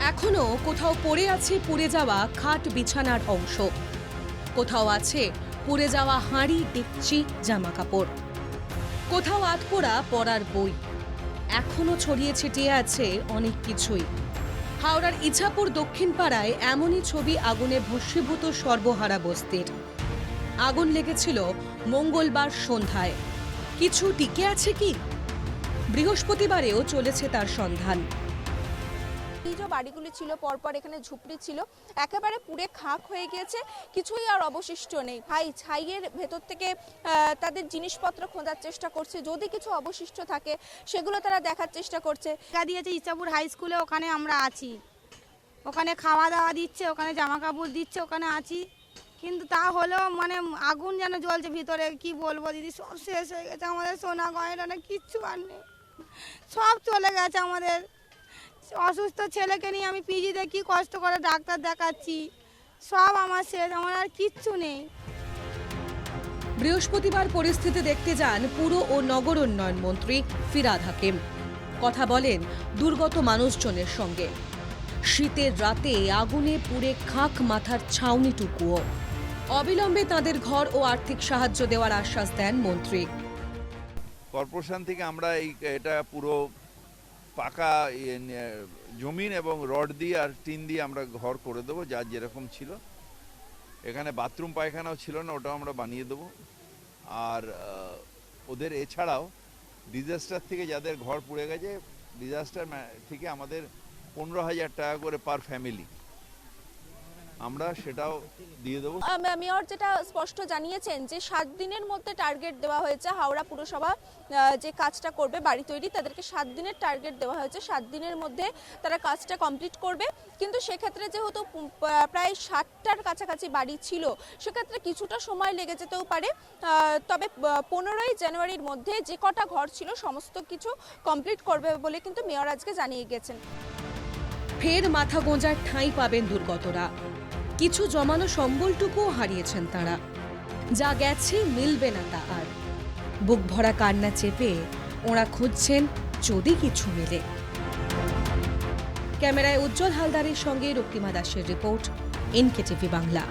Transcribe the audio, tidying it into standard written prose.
এখনো কোথাও পড়ে আছে পুড়ে যাওয়া খাট বিছানার অংশ, কোথাও আছে পুড়ে যাওয়া হাঁড়ি ডেকচি জামা কাপড়, কোথাও আধপোড়া পড়ার বই। এখনো ছড়িয়ে ছিটিয়ে আছে অনেক কিছুই। হাওড়ার ইছাপুর দক্ষিণ পাড়ায় এমনই ছবি আগুনে ভস্মীভূত সর্বহারা বস্তির। আগুন লেগেছিল মঙ্গলবার সন্ধ্যায়। কিছু টিকে আছে কি? বৃহস্পতিবারেও চলেছে তার সন্ধান। যে বাড়িগুলি ছিল পরপর এখানে ঝুপড়ি ছিল, একেবারে পুড়ে খাক হয়ে গিয়েছে, কিছুই আর অবশিষ্ট নেই। ছাইয়ের ভেতর থেকে তাদের জিনিসপত্র খোঁজার চেষ্টা করছে, যদি কিছু অবশিষ্ট থাকে সেগুলো তারা দেখার চেষ্টা করছে। দিয়েছে ইছাপুর হাই স্কুলে, ওখানে আমরা আছি, ওখানে খাওয়া দাওয়া দিচ্ছে, ওখানে জামা কাপড় দিচ্ছে, ওখানে আছি। কিন্তু তা হলেও মানে আগুন যেন জ্বলছে ভিতরে। কি বলবো দিদি, সব শেষ হয়ে গেছে আমাদের, সোনা গয়না কিচ্ছু আর নেই, সব চলে গেছে আমাদের। অসুস্থ ছেলেকে নিয়ে আমি পিজিতে কি কষ্ট করে ডাক্তার দেখাচ্ছি, সব আমার শেষ, আমার আর কিচ্ছু নেই। বৃহস্পতিবার পরিস্থিতি দেখতে যান পুর ও নগর উন্নয়ন মন্ত্রী ফিরহাদ হাকিম। কথা বলেন দুর্গত মানুষজনের সঙ্গে। শীতের রাতে আগুনে পুড়ে খাক মাথার ছাউনিটুকুও। অবিলম্বে তাদের ঘর ও আর্থিক সাহায্য দেওয়ার আশ্বাস দেন মন্ত্রী। কর্পোরেশন থেকে আমরা এটা পুরো পাকা জমিন এবং রড দিয়ে আর টিন দিয়ে আমরা ঘর করে দেবো, যার যেরকম ছিল। এখানে বাথরুম পায়খানাও ছিল না, ওটাও আমরা বানিয়ে দেবো। আর ওদের এছাড়াও ডিজাস্টার থেকে যাদের ঘর পুড়ে গেছে, ডিজাস্টার থেকে আমাদের 15,000 টাকা করে পার ফ্যামিলি আমরা সেটাও দিয়ে দেবো। মেয়র যেটা স্পষ্ট জানিয়েছেন যে 7 দিনের মধ্যে টার্গেট দেওয়া হয়েছে। হাওড়া পুরসভা যে কাজটা করবে বাড়ি তৈরি, তাদেরকে 7 দিনের টার্গেট দেওয়া হয়েছে। 7 দিনের মধ্যে তারা কাজটা কমপ্লিট করবে। কিন্তু সেক্ষেত্রে যেহেতু প্রায় 60টার কাছাকাছি বাড়ি ছিল, সেক্ষেত্রে কিছুটা সময় লেগে যেতেও পারে। তবে 15ই জানুয়ারির মধ্যে যে কটা ঘর ছিল সমস্ত কিছু কমপ্লিট করবে বলে কিন্তু মেয়র আজকে জানিয়ে গেছেন। ফের মাথা গোঁজার ঠাঁই পাবেন দুর্গতরা। কিছু জমানো সম্বলটুকুও হারিয়েছেন তারা। যা গেছে মিলবে না তা আর। বুক ভরা কান্না চেপে ওরা খুঁজছেন যদি কিছু মেলে। ক্যামেরায় উজ্জ্বল হালদারের সঙ্গে রক্তিমা দাসের রিপোর্ট, NKTV বাংলা।